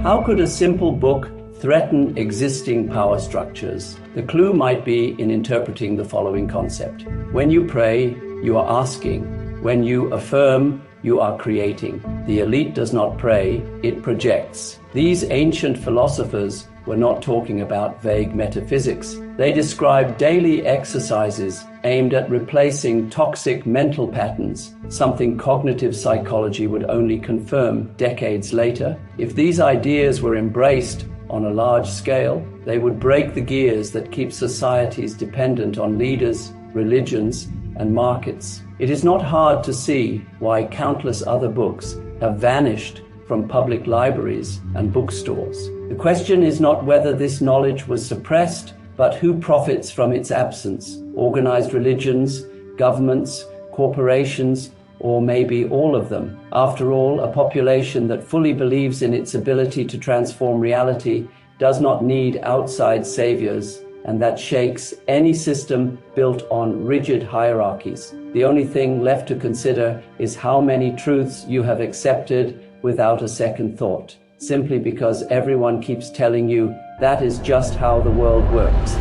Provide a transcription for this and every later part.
How could a simple book threaten existing power structures? The clue might be in interpreting the following concept. When you pray, you are asking. When you affirm, you are creating. The elite does not pray, it projects. These ancient philosophers were not talking about vague metaphysics. They described daily exercises aimed at replacing toxic mental patterns, something cognitive psychology would only confirm decades later. If these ideas were embraced on a large scale, they would break the gears that keep societies dependent on leaders, religions, and markets. It is not hard to see why countless other books have vanished from public libraries and bookstores. The question is not whether this knowledge was suppressed, but who profits from its absence. Organized religions, governments, corporations, or maybe all of them. After all, a population that fully believes in its ability to transform reality does not need outside saviors, and that shakes any system built on rigid hierarchies. The only thing left to consider is how many truths you have accepted without a second thought, simply because everyone keeps telling you that is just how the world works.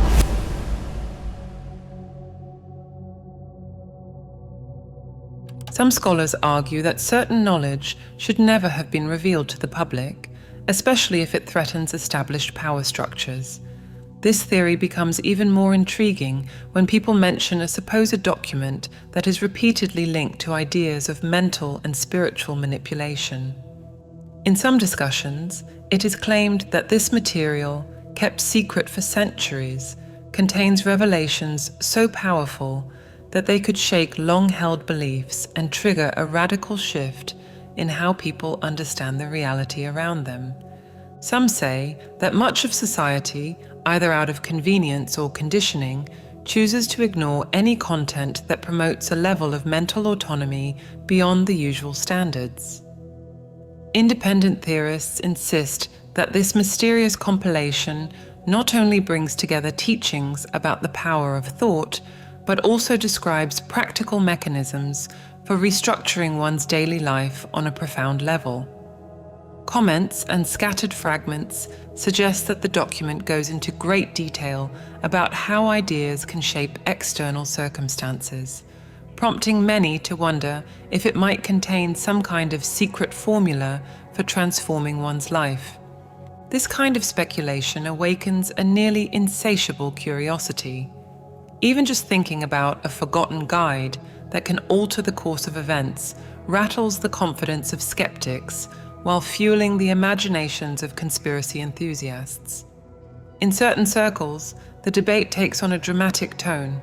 Some scholars argue that certain knowledge should never have been revealed to the public, especially if it threatens established power structures. This theory becomes even more intriguing when people mention a supposed document that is repeatedly linked to ideas of mental and spiritual manipulation. In some discussions, it is claimed that this material, kept secret for centuries, contains revelations so powerful that they could shake long-held beliefs and trigger a radical shift in how people understand the reality around them. Some say that much of society, either out of convenience or conditioning, chooses to ignore any content that promotes a level of mental autonomy beyond the usual standards. Independent theorists insist that this mysterious compilation not only brings together teachings about the power of thought, but also describes practical mechanisms for restructuring one's daily life on a profound level. Comments and scattered fragments suggest that the document goes into great detail about how ideas can shape external circumstances, prompting many to wonder if it might contain some kind of secret formula for transforming one's life. This kind of speculation awakens a nearly insatiable curiosity. Even just thinking about a forgotten guide that can alter the course of events rattles the confidence of skeptics while fueling the imaginations of conspiracy enthusiasts. In certain circles, the debate takes on a dramatic tone.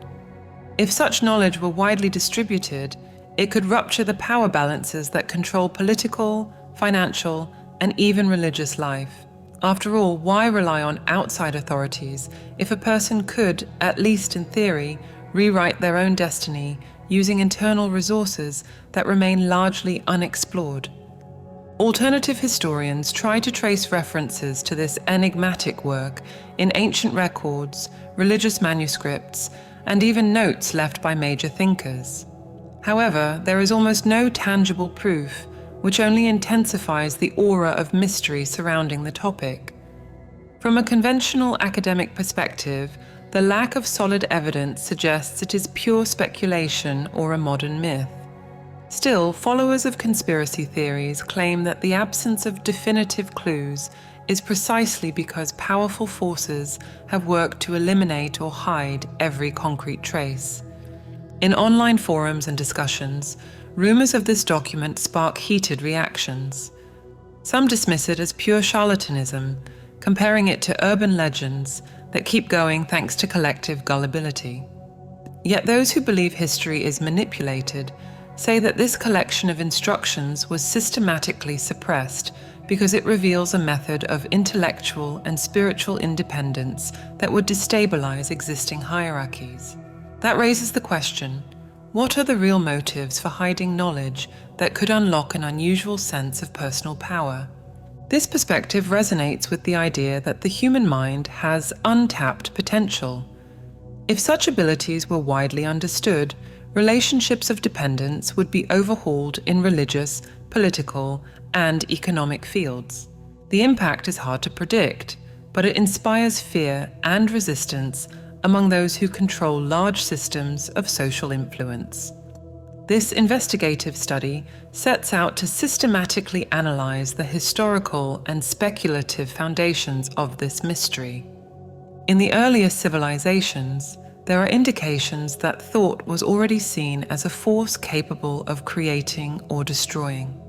If such knowledge were widely distributed, it could rupture the power balances that control political, financial, and even religious life. After all, why rely on outside authorities if a person could, at least in theory, rewrite their own destiny using internal resources that remain largely unexplored? Alternative historians try to trace references to this enigmatic work in ancient records, religious manuscripts, and even notes left by major thinkers. However, there is almost no tangible proof, which only intensifies the aura of mystery surrounding the topic. From a conventional academic perspective, the lack of solid evidence suggests it is pure speculation or a modern myth. Still, followers of conspiracy theories claim that the absence of definitive clues is precisely because powerful forces have worked to eliminate or hide every concrete trace. In online forums and discussions, rumors of this document spark heated reactions. Some dismiss it as pure charlatanism, comparing it to urban legends that keep going thanks to collective gullibility. Yet those who believe history is manipulated say that this collection of instructions was systematically suppressed because it reveals a method of intellectual and spiritual independence that would destabilize existing hierarchies. That raises the question, what are the real motives for hiding knowledge that could unlock an unusual sense of personal power? This perspective resonates with the idea that the human mind has untapped potential. If such abilities were widely understood, relationships of dependence would be overhauled in religious, political, and economic fields. The impact is hard to predict, but it inspires fear and resistance among those who control large systems of social influence. This investigative study sets out to systematically analyze the historical and speculative foundations of this mystery. In the earliest civilizations, there are indications that thought was already seen as a force capable of creating or destroying.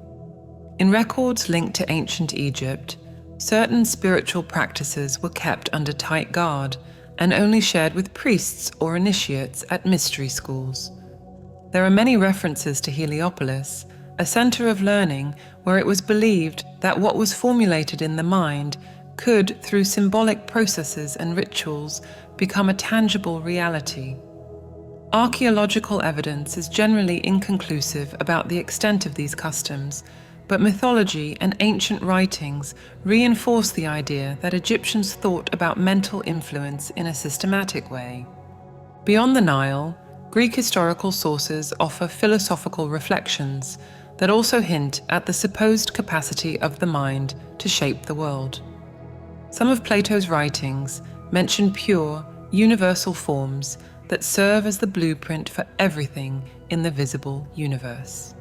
In records linked to ancient Egypt, certain spiritual practices were kept under tight guard and only shared with priests or initiates at mystery schools. There are many references to Heliopolis, a center of learning where it was believed that what was formulated in the mind could, through symbolic processes and rituals, become a tangible reality. Archaeological evidence is generally inconclusive about the extent of these customs, but mythology and ancient writings reinforce the idea that Egyptians thought about mental influence in a systematic way. Beyond the Nile, Greek historical sources offer philosophical reflections that also hint at the supposed capacity of the mind to shape the world. Some of Plato's writings mention pure, universal forms that serve as the blueprint for everything in the visible universe.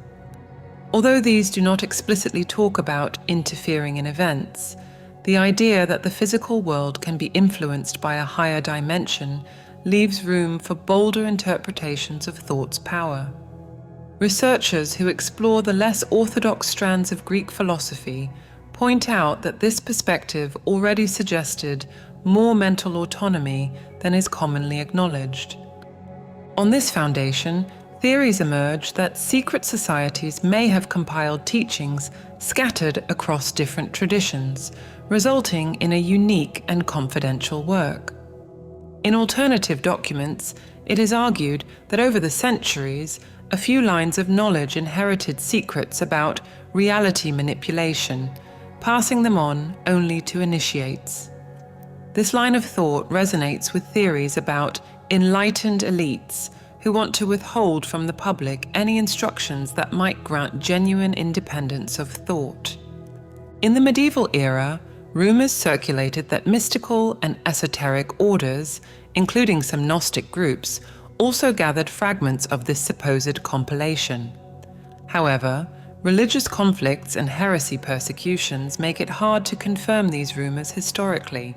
Although these do not explicitly talk about interfering in events, the idea that the physical world can be influenced by a higher dimension leaves room for bolder interpretations of thought's power. Researchers who explore the less orthodox strands of Greek philosophy point out that this perspective already suggested more mental autonomy than is commonly acknowledged. On this foundation, theories emerge that secret societies may have compiled teachings scattered across different traditions, resulting in a unique and confidential work. In alternative documents, it is argued that over the centuries, a few lines of knowledge inherited secrets about reality manipulation, passing them on only to initiates. This line of thought resonates with theories about enlightened elites who want to withhold from the public any instructions that might grant genuine independence of thought. In the medieval era, rumors circulated that mystical and esoteric orders, including some Gnostic groups, also gathered fragments of this supposed compilation. However, religious conflicts and heresy persecutions make it hard to confirm these rumors historically.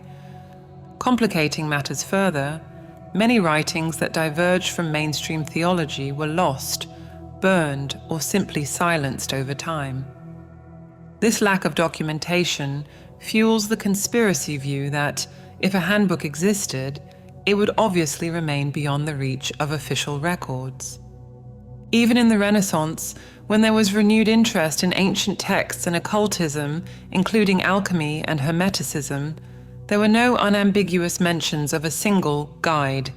Complicating matters further, many writings that diverged from mainstream theology were lost, burned, or simply silenced over time. This lack of documentation fuels the conspiracy view that, if a handbook existed, it would obviously remain beyond the reach of official records. Even in the Renaissance, when there was renewed interest in ancient texts and occultism, including alchemy and Hermeticism, there were no unambiguous mentions of a single guide.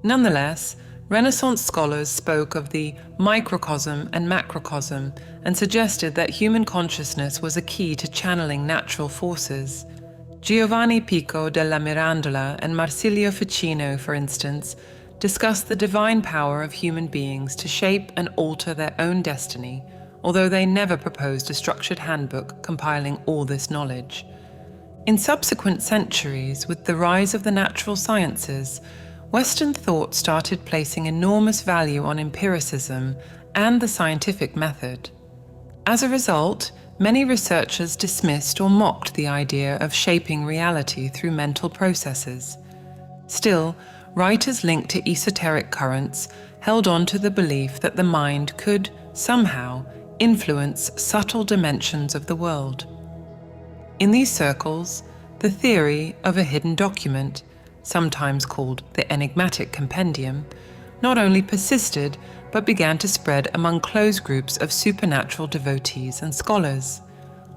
Nonetheless, Renaissance scholars spoke of the microcosm and macrocosm and suggested that human consciousness was a key to channeling natural forces. Giovanni Pico della Mirandola and Marsilio Ficino, for instance, discussed the divine power of human beings to shape and alter their own destiny, although they never proposed a structured handbook compiling all this knowledge. In subsequent centuries, with the rise of the natural sciences, Western thought started placing enormous value on empiricism and the scientific method. As a result, many researchers dismissed or mocked the idea of shaping reality through mental processes. Still, writers linked to esoteric currents held on to the belief that the mind could, somehow, influence subtle dimensions of the world. In these circles, the theory of a hidden document, sometimes called the enigmatic compendium, not only persisted but began to spread among close groups of supernatural devotees and scholars.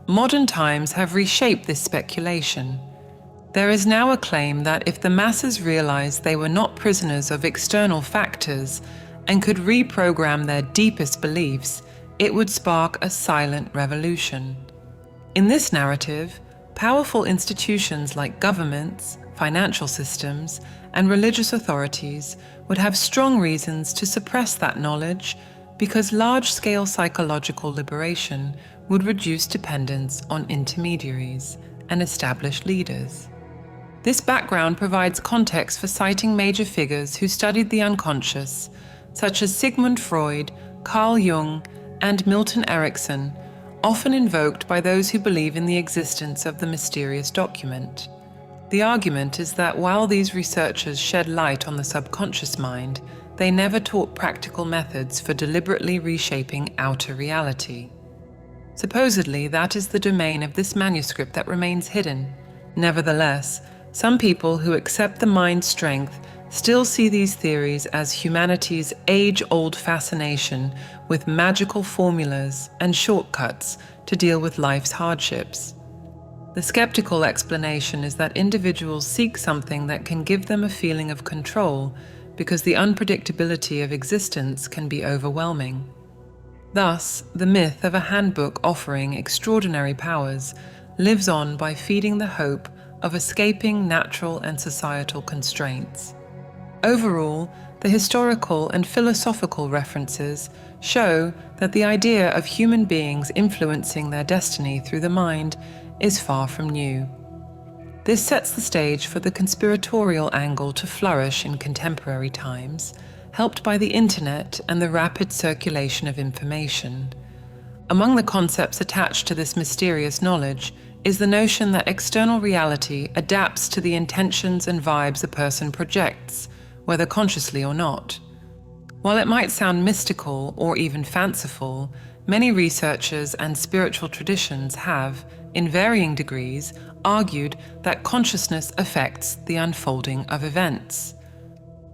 Modern times have reshaped this speculation. There is now a claim that if the masses realized they were not prisoners of external factors and could reprogram their deepest beliefs, it would spark a silent revolution. In this narrative, powerful institutions like governments, financial systems, and religious authorities would have strong reasons to suppress that knowledge because large-scale psychological liberation would reduce dependence on intermediaries and established leaders. This background provides context for citing major figures who studied the unconscious, such as Sigmund Freud, Carl Jung, and Milton Erickson, often invoked by those who believe in the existence of the mysterious document. The argument is that while these researchers shed light on the subconscious mind, they never taught practical methods for deliberately reshaping outer reality. Supposedly, that is the domain of this manuscript that remains hidden. Nevertheless, some people who accept the mind's strength still see these theories as humanity's age-old fascination with magical formulas and shortcuts to deal with life's hardships. The skeptical explanation is that individuals seek something that can give them a feeling of control because the unpredictability of existence can be overwhelming. Thus, the myth of a handbook offering extraordinary powers lives on by feeding the hope of escaping natural and societal constraints. Overall, the historical and philosophical references show that the idea of human beings influencing their destiny through the mind is far from new. This sets the stage for the conspiratorial angle to flourish in contemporary times, helped by the internet and the rapid circulation of information. Among the concepts attached to this mysterious knowledge is the notion that external reality adapts to the intentions and vibes a person projects, whether consciously or not. While it might sound mystical or even fanciful, many researchers and spiritual traditions have, in varying degrees, argued that consciousness affects the unfolding of events.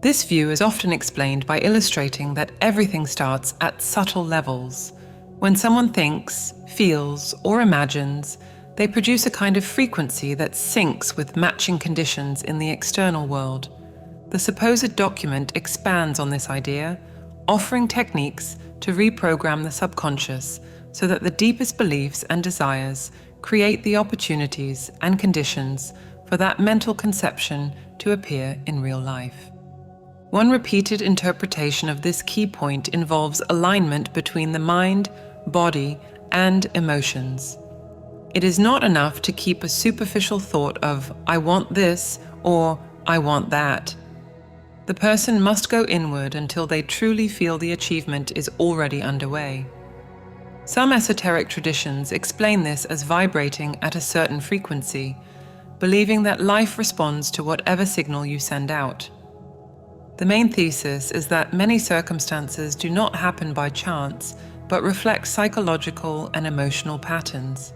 This view is often explained by illustrating that everything starts at subtle levels. When someone thinks, feels, or imagines, they produce a kind of frequency that syncs with matching conditions in the external world. The supposed document expands on this idea, offering techniques to reprogram the subconscious so that the deepest beliefs and desires create the opportunities and conditions for that mental conception to appear in real life. One repeated interpretation of this key point involves alignment between the mind, body, and emotions. It is not enough to keep a superficial thought of, "I want this," or "I want that." The person must go inward until they truly feel the achievement is already underway. Some esoteric traditions explain this as vibrating at a certain frequency, believing that life responds to whatever signal you send out. The main thesis is that many circumstances do not happen by chance, but reflect psychological and emotional patterns.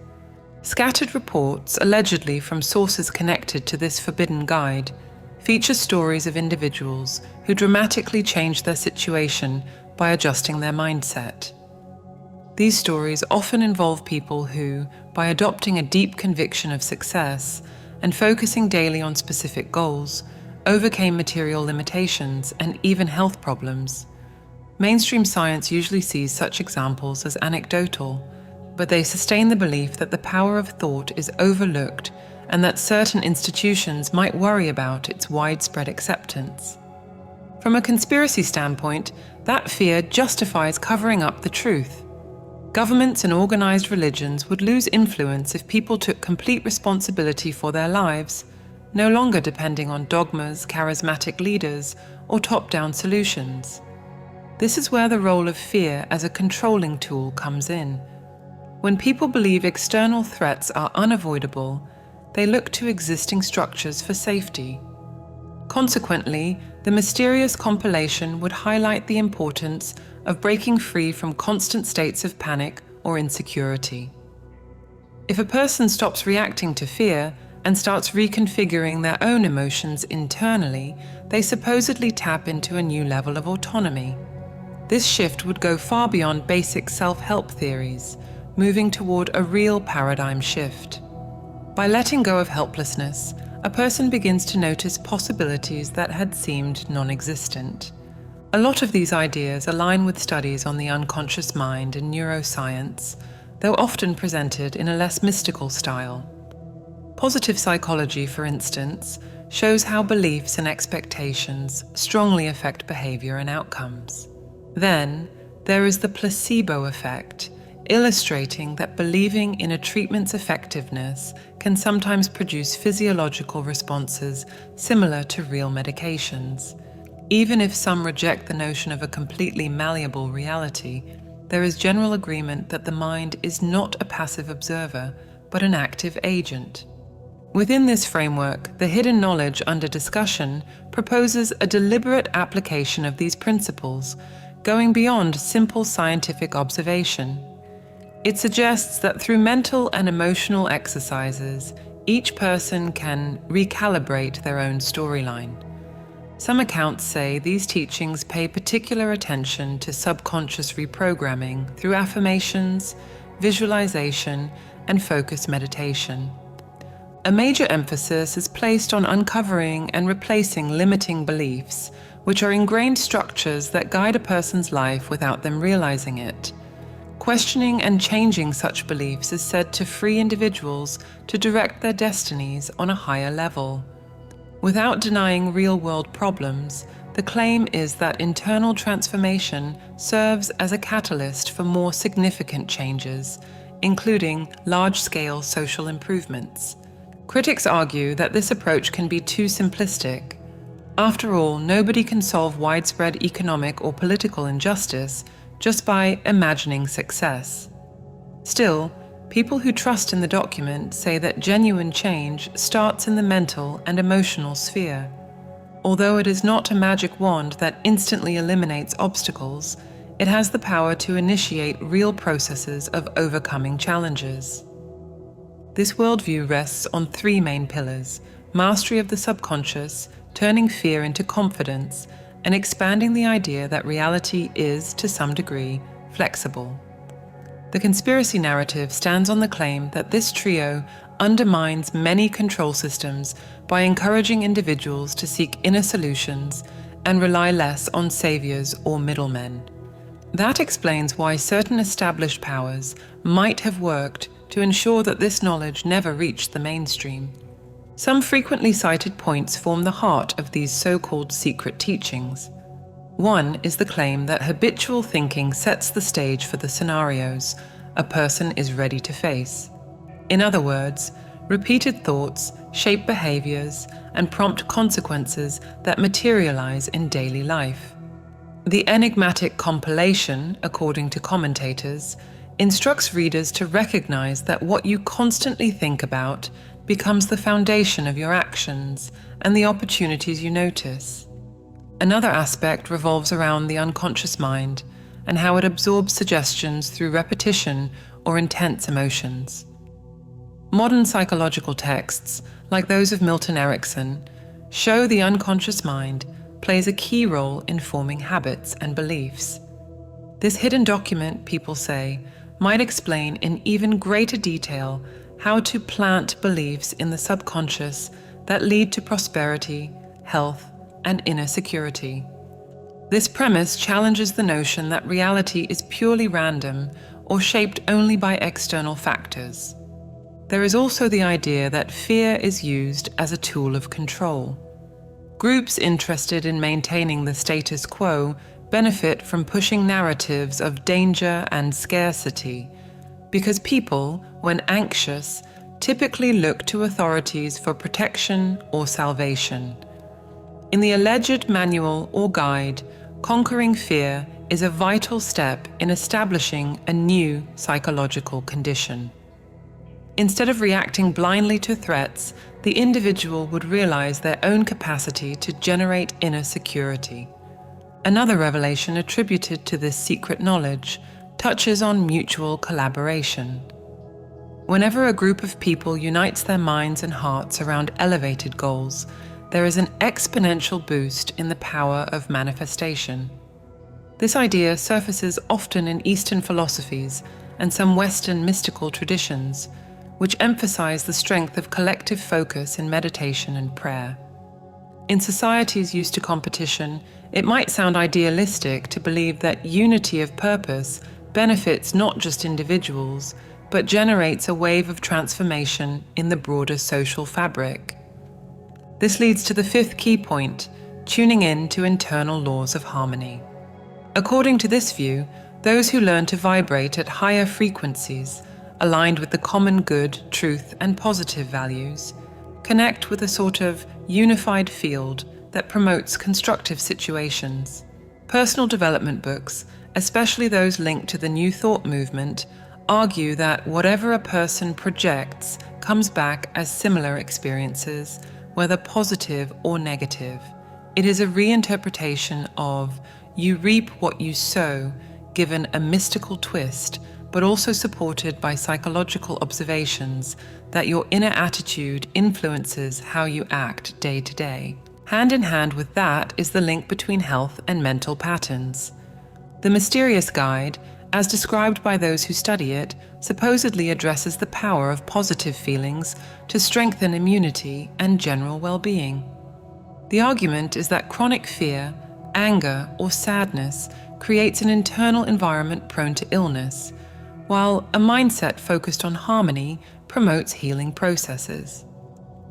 Scattered reports, allegedly from sources connected to this forbidden guide, feature stories of individuals who dramatically change their situation by adjusting their mindset. These stories often involve people who, by adopting a deep conviction of success and focusing daily on specific goals, overcame material limitations and even health problems. Mainstream science usually sees such examples as anecdotal, but they sustain the belief that the power of thought is overlooked and that certain institutions might worry about its widespread acceptance. From a conspiracy standpoint, that fear justifies covering up the truth. Governments and organized religions would lose influence if people took complete responsibility for their lives, no longer depending on dogmas, charismatic leaders, or top-down solutions. This is where the role of fear as a controlling tool comes in. When people believe external threats are unavoidable, they look to existing structures for safety. Consequently, the mysterious compilation would highlight the importance of breaking free from constant states of panic or insecurity. If a person stops reacting to fear and starts reconfiguring their own emotions internally, they supposedly tap into a new level of autonomy. This shift would go far beyond basic self-help theories, moving toward a real paradigm shift. By letting go of helplessness, a person begins to notice possibilities that had seemed non-existent. A lot of these ideas align with studies on the unconscious mind and neuroscience, though often presented in a less mystical style. Positive psychology, for instance, shows how beliefs and expectations strongly affect behavior and outcomes. Then, there is the placebo effect, illustrating that believing in a treatment's effectiveness can sometimes produce physiological responses similar to real medications. Even if some reject the notion of a completely malleable reality, there is general agreement that the mind is not a passive observer, but an active agent. Within this framework, the hidden knowledge under discussion proposes a deliberate application of these principles, going beyond simple scientific observation. It suggests that through mental and emotional exercises, each person can recalibrate their own storyline. Some accounts say these teachings pay particular attention to subconscious reprogramming through affirmations, visualization, and focused meditation. A major emphasis is placed on uncovering and replacing limiting beliefs, which are ingrained structures that guide a person's life without them realizing it. Questioning and changing such beliefs is said to free individuals to direct their destinies on a higher level. Without denying real-world problems, the claim is that internal transformation serves as a catalyst for more significant changes, including large-scale social improvements. Critics argue that this approach can be too simplistic. After all, nobody can solve widespread economic or political injustice just by imagining success. Still, people who trust in the document say that genuine change starts in the mental and emotional sphere. Although it is not a magic wand that instantly eliminates obstacles, it has the power to initiate real processes of overcoming challenges. This worldview rests on three main pillars: mastery of the subconscious, turning fear into confidence, and expanding the idea that reality is, to some degree, flexible. The conspiracy narrative stands on the claim that this trio undermines many control systems by encouraging individuals to seek inner solutions and rely less on saviors or middlemen. That explains why certain established powers might have worked to ensure that this knowledge never reached the mainstream. Some frequently cited points form the heart of these so-called secret teachings. One is the claim that habitual thinking sets the stage for the scenarios a person is ready to face. In other words, repeated thoughts shape behaviors and prompt consequences that materialize in daily life. The enigmatic compilation, according to commentators, instructs readers to recognize that what you constantly think about becomes the foundation of your actions and the opportunities you notice. Another aspect revolves around the unconscious mind and how it absorbs suggestions through repetition or intense emotions. Modern psychological texts, like those of Milton Erickson, show the unconscious mind plays a key role in forming habits and beliefs. This hidden document, people say, might explain in even greater detail how to plant beliefs in the subconscious that lead to prosperity, health, and inner security. This premise challenges the notion that reality is purely random or shaped only by external factors. There is also the idea that fear is used as a tool of control. Groups interested in maintaining the status quo benefit from pushing narratives of danger and scarcity, because people, when anxious, typically look to authorities for protection or salvation. In the alleged manual or guide, conquering fear is a vital step in establishing a new psychological condition. Instead of reacting blindly to threats, the individual would realize their own capacity to generate inner security. Another revelation attributed to this secret knowledge touches on mutual collaboration. Whenever a group of people unites their minds and hearts around elevated goals, there is an exponential boost in the power of manifestation. This idea surfaces often in Eastern philosophies and some Western mystical traditions, which emphasize the strength of collective focus in meditation and prayer. In societies used to competition, it might sound idealistic to believe that unity of purpose benefits not just individuals, but generates a wave of transformation in the broader social fabric. This leads to the fifth key point, tuning in to internal laws of harmony. According to this view, those who learn to vibrate at higher frequencies, aligned with the common good, truth, and positive values, connect with a sort of unified field that promotes constructive situations. Personal development books, especially those linked to the New Thought movement, argue that whatever a person projects comes back as similar experiences, whether positive or negative. It is a reinterpretation of "you reap what you sow," given a mystical twist, but also supported by psychological observations that your inner attitude influences how you act day to day. Hand in hand with that is the link between health and mental patterns. The Mysterious Guide, as described by those who study it, supposedly addresses the power of positive feelings to strengthen immunity and general well-being. The argument is that chronic fear, anger, or sadness creates an internal environment prone to illness, while a mindset focused on harmony promotes healing processes.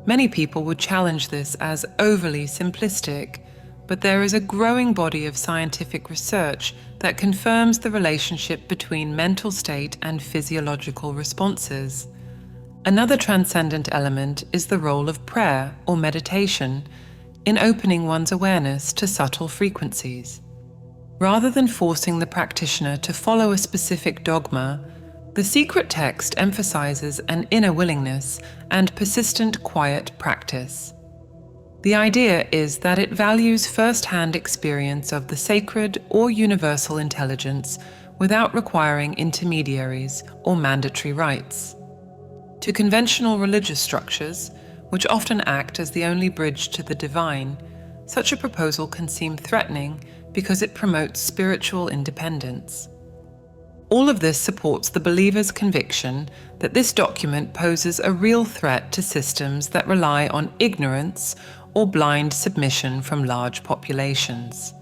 Many people would challenge this as overly simplistic, but there is a growing body of scientific research that confirms the relationship between mental state and physiological responses. Another transcendent element is the role of prayer or meditation in opening one's awareness to subtle frequencies. Rather than forcing the practitioner to follow a specific dogma, the secret text emphasizes an inner willingness and persistent quiet practice. The idea is that it values first-hand experience of the sacred or universal intelligence without requiring intermediaries or mandatory rites. To conventional religious structures, which often act as the only bridge to the divine, such a proposal can seem threatening because it promotes spiritual independence. All of this supports the believer's conviction that this document poses a real threat to systems that rely on ignorance or blind submission from large populations.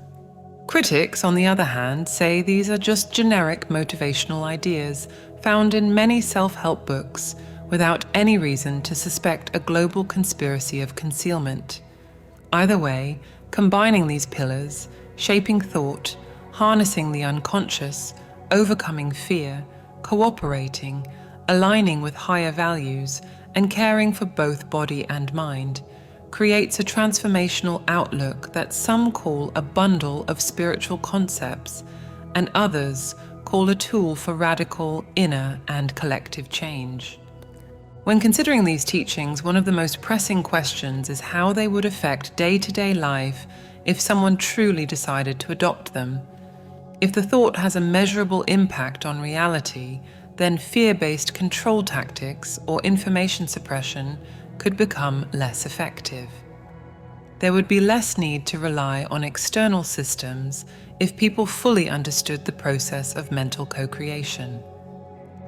Critics, on the other hand, say these are just generic motivational ideas found in many self-help books without any reason to suspect a global conspiracy of concealment. Either way, combining these pillars, shaping thought, harnessing the unconscious, overcoming fear, cooperating, aligning with higher values, and caring for both body and mind, creates a transformational outlook that some call a bundle of spiritual concepts, and others call a tool for radical inner and collective change. When considering these teachings, one of the most pressing questions is how they would affect day-to-day life if someone truly decided to adopt them. If the thought has a measurable impact on reality, then fear-based control tactics or information suppression could become less effective. There would be less need to rely on external systems if people fully understood the process of mental co-creation.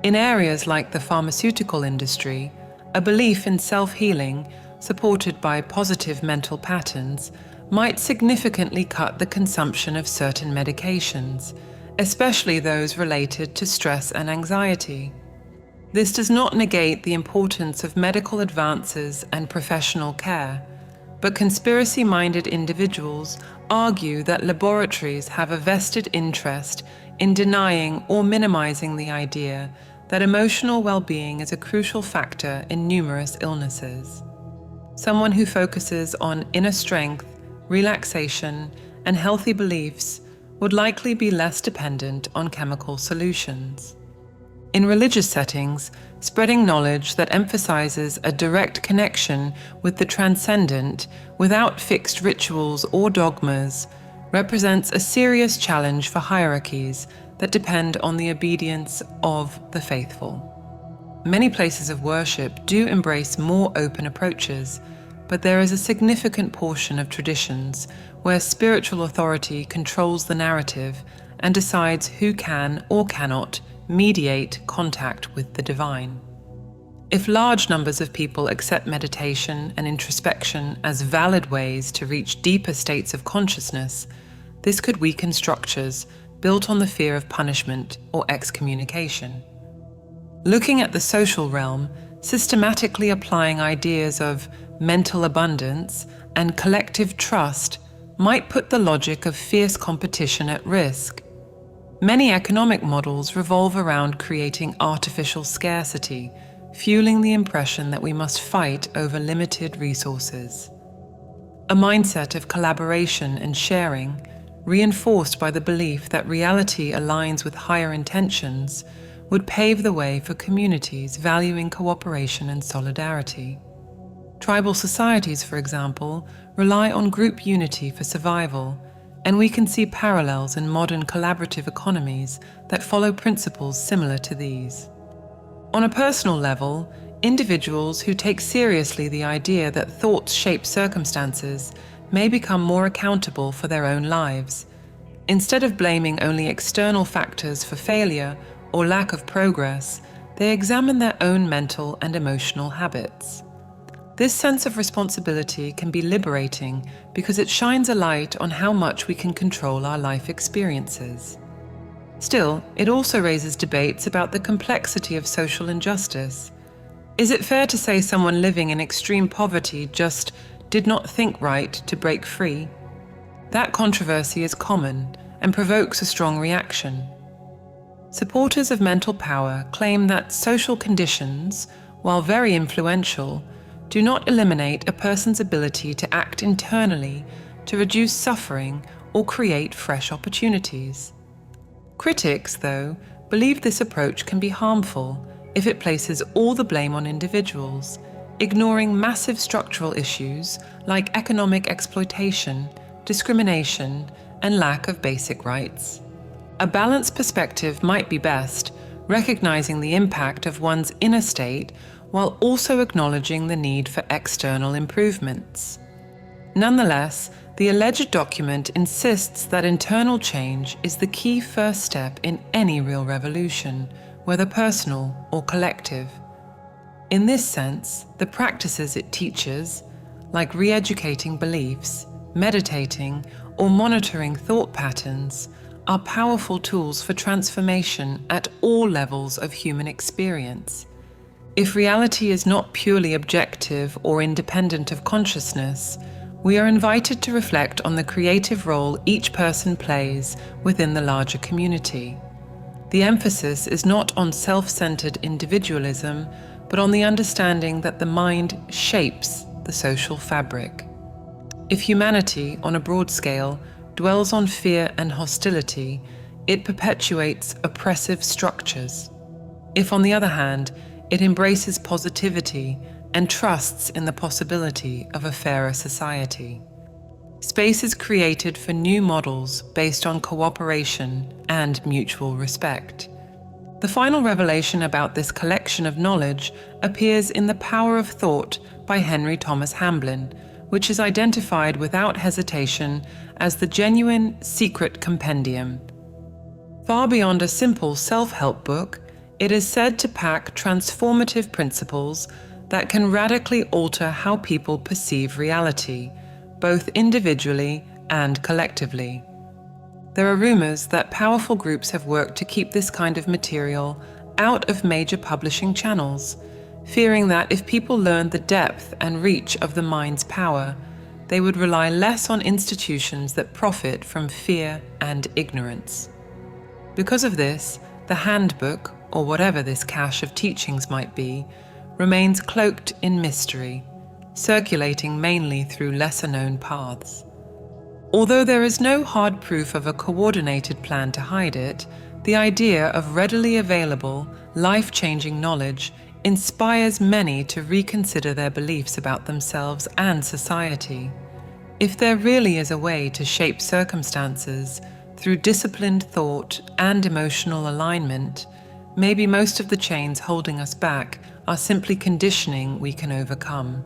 In areas like the pharmaceutical industry, a belief in self-healing, supported by positive mental patterns, might significantly cut the consumption of certain medications, especially those related to stress and anxiety. This does not negate the importance of medical advances and professional care, but conspiracy-minded individuals argue that laboratories have a vested interest in denying or minimizing the idea that emotional well-being is a crucial factor in numerous illnesses. Someone who focuses on inner strength, relaxation, and healthy beliefs would likely be less dependent on chemical solutions. In religious settings, spreading knowledge that emphasizes a direct connection with the transcendent without fixed rituals or dogmas represents a serious challenge for hierarchies that depend on the obedience of the faithful. Many places of worship do embrace more open approaches, but there is a significant portion of traditions where spiritual authority controls the narrative and decides who can or cannot mediate contact with the divine. If large numbers of people accept meditation and introspection as valid ways to reach deeper states of consciousness, this could weaken structures built on the fear of punishment or excommunication. Looking at the social realm, systematically applying ideas of mental abundance and collective trust might put the logic of fierce competition at risk. Many economic models revolve around creating artificial scarcity, fueling the impression that we must fight over limited resources. A mindset of collaboration and sharing, reinforced by the belief that reality aligns with higher intentions, would pave the way for communities valuing cooperation and solidarity. Tribal societies, for example, rely on group unity for survival, and we can see parallels in modern collaborative economies that follow principles similar to these. On a personal level, individuals who take seriously the idea that thoughts shape circumstances may become more accountable for their own lives. Instead of blaming only external factors for failure or lack of progress, they examine their own mental and emotional habits. This sense of responsibility can be liberating because it shines a light on how much we can control our life experiences. Still, it also raises debates about the complexity of social injustice. Is it fair to say someone living in extreme poverty just did not think right to break free? That controversy is common and provokes a strong reaction. Supporters of mental power claim that social conditions, while very influential, do not eliminate a person's ability to act internally to reduce suffering or create fresh opportunities. Critics, though, believe this approach can be harmful if it places all the blame on individuals, ignoring massive structural issues like economic exploitation, discrimination, and lack of basic rights. A balanced perspective might be best, recognizing the impact of one's inner state while also acknowledging the need for external improvements. Nonetheless, the alleged document insists that internal change is the key first step in any real revolution, whether personal or collective. In this sense, the practices it teaches, like re-educating beliefs, meditating, or monitoring thought patterns, are powerful tools for transformation at all levels of human experience. If reality is not purely objective or independent of consciousness, we are invited to reflect on the creative role each person plays within the larger community. The emphasis is not on self-centered individualism, but on the understanding that the mind shapes the social fabric. If humanity, on a broad scale, dwells on fear and hostility, it perpetuates oppressive structures. If, on the other hand, it embraces positivity and trusts in the possibility of a fairer society, space is created for new models based on cooperation and mutual respect. The final revelation about this collection of knowledge appears in The Power of Thought by Henry Thomas Hamblin, which is identified without hesitation as the genuine secret compendium. Far beyond a simple self-help book, it is said to pack transformative principles that can radically alter how people perceive reality, both individually and collectively. There are rumors that powerful groups have worked to keep this kind of material out of major publishing channels, fearing that if people learned the depth and reach of the mind's power, they would rely less on institutions that profit from fear and ignorance. Because of this, the Handbook, or whatever this cache of teachings might be, remains cloaked in mystery, circulating mainly through lesser-known paths. Although there is no hard proof of a coordinated plan to hide it, the idea of readily available, life-changing knowledge inspires many to reconsider their beliefs about themselves and society. If there really is a way to shape circumstances through disciplined thought and emotional alignment, maybe most of the chains holding us back are simply conditioning we can overcome.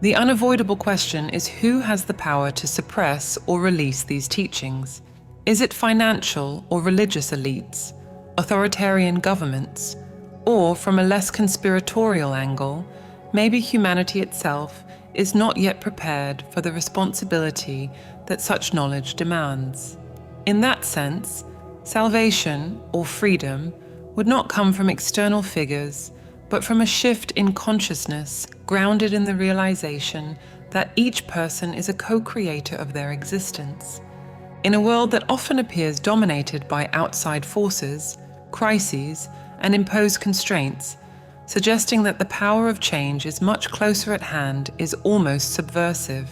The unavoidable question is who has the power to suppress or release these teachings? Is it financial or religious elites, authoritarian governments, or from a less conspiratorial angle, maybe humanity itself is not yet prepared for the responsibility that such knowledge demands? In that sense, salvation or freedom would not come from external figures, but from a shift in consciousness grounded in the realization that each person is a co-creator of their existence. In a world that often appears dominated by outside forces, crises, and imposed constraints, suggesting that the power of change is much closer at hand is almost subversive.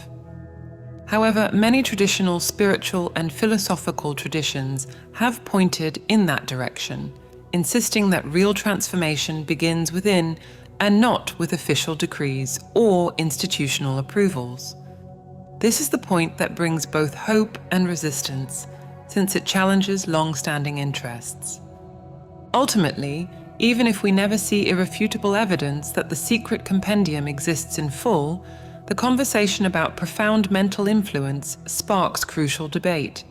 However, many traditional spiritual and philosophical traditions have pointed in that direction, insisting that real transformation begins within and not with official decrees or institutional approvals. This is the point that brings both hope and resistance, since it challenges long-standing interests. Ultimately, even if we never see irrefutable evidence that the secret compendium exists in full, the conversation about profound mental influence sparks crucial debate.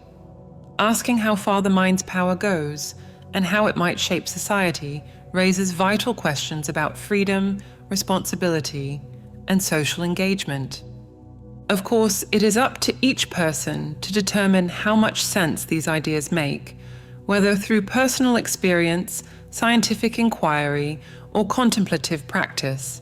Asking how far the mind's power goes and how it might shape society raises vital questions about freedom, responsibility, and social engagement. Of course, it is up to each person to determine how much sense these ideas make, whether through personal experience, scientific inquiry, or contemplative practice.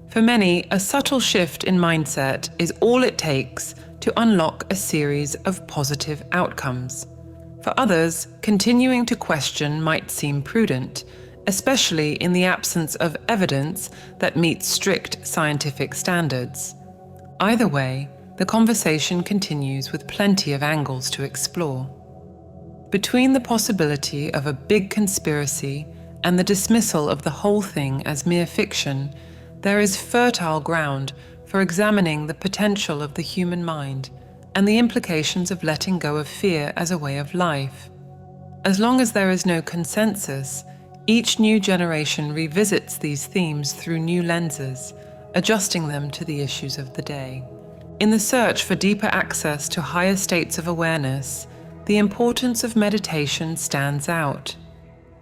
For many, a subtle shift in mindset is all it takes to unlock a series of positive outcomes. For others, continuing to question might seem prudent, especially in the absence of evidence that meets strict scientific standards. Either way, the conversation continues with plenty of angles to explore. Between the possibility of a big conspiracy and the dismissal of the whole thing as mere fiction, there is fertile ground for examining the potential of the human mind and the implications of letting go of fear as a way of life. As long as there is no consensus, each new generation revisits these themes through new lenses, adjusting them to the issues of the day. In the search for deeper access to higher states of awareness, the importance of meditation stands out.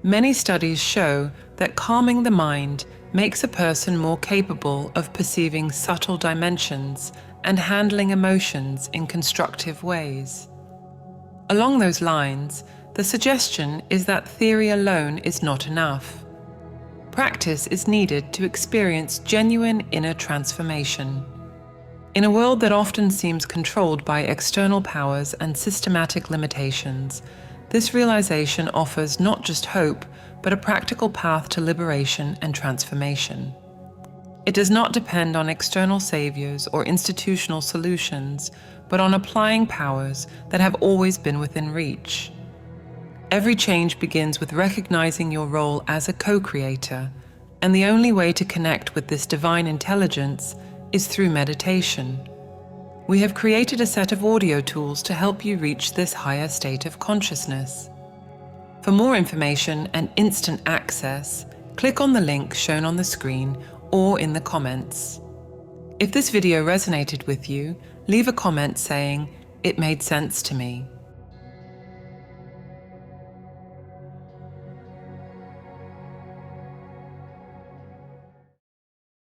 Many studies show that calming the mind makes a person more capable of perceiving subtle dimensions and handling emotions in constructive ways. Along those lines, the suggestion is that theory alone is not enough. Practice is needed to experience genuine inner transformation. In a world that often seems controlled by external powers and systematic limitations, this realization offers not just hope, but a practical path to liberation and transformation. It does not depend on external saviors or institutional solutions, but on applying powers that have always been within reach. Every change begins with recognizing your role as a co-creator, and the only way to connect with this divine intelligence is through meditation. We have created a set of audio tools to help you reach this higher state of consciousness. For more information and instant access, click on the link shown on the screen or in the comments. If this video resonated with you, leave a comment saying, "It made sense to me."